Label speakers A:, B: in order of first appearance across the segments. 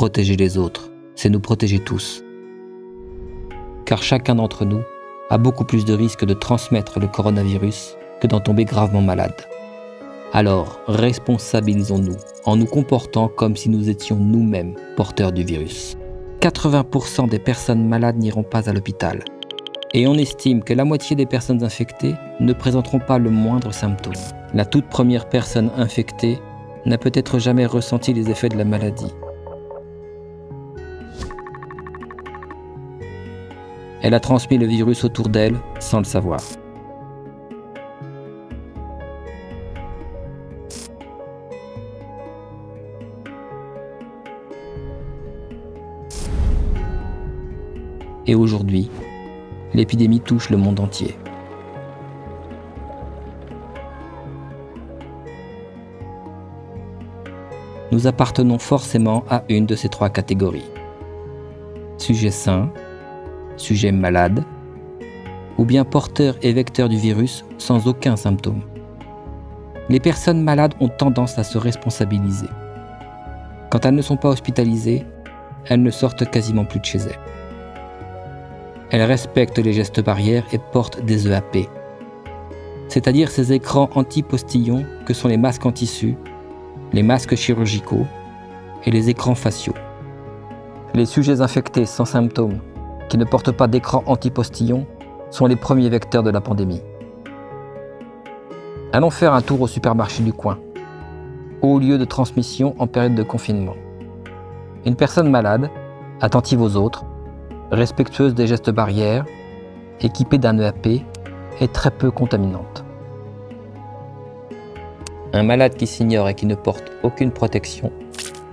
A: protéger les autres, c'est nous protéger tous. Car chacun d'entre nous a beaucoup plus de risques de transmettre le coronavirus que d'en tomber gravement malade. Alors, responsabilisons-nous en nous comportant comme si nous étions nous-mêmes porteurs du virus. 80% des personnes malades n'iront pas à l'hôpital. Et on estime que la moitié des personnes infectées ne présenteront pas le moindre symptôme. La toute première personne infectée n'a peut-être jamais ressenti les effets de la maladie. Elle a transmis le virus autour d'elle sans le savoir. Et aujourd'hui, l'épidémie touche le monde entier. Nous appartenons forcément à une de ces trois catégories. Sujet sain, sujet malade, ou bien porteur et vecteur du virus sans aucun symptôme. Les personnes malades ont tendance à se responsabiliser. Quand elles ne sont pas hospitalisées, elles ne sortent quasiment plus de chez elles. Elles respectent les gestes barrières et portent des EAP, c'est-à-dire ces écrans anti-postillons que sont les masques en tissu, les masques chirurgicaux et les écrans faciaux. Les sujets infectés sans symptômes qui ne portent pas d'écran anti-postillon sont les premiers vecteurs de la pandémie. Allons faire un tour au supermarché du coin, haut lieu de transmission en période de confinement. Une personne malade, attentive aux autres, respectueuse des gestes barrières, équipée d'un EAP, est très peu contaminante. Un malade qui s'ignore et qui ne porte aucune protection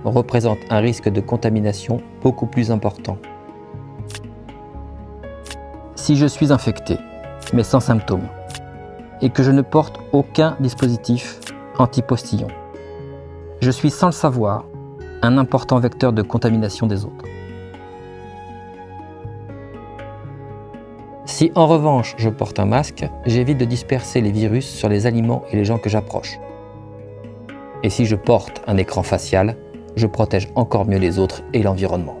A: représente un risque de contamination beaucoup plus important. Si je suis infecté, mais sans symptômes, et que je ne porte aucun dispositif anti-postillon, je suis sans le savoir un important vecteur de contamination des autres. Si en revanche je porte un masque, j'évite de disperser les virus sur les aliments et les gens que j'approche. Et si je porte un écran facial, je protège encore mieux les autres et l'environnement.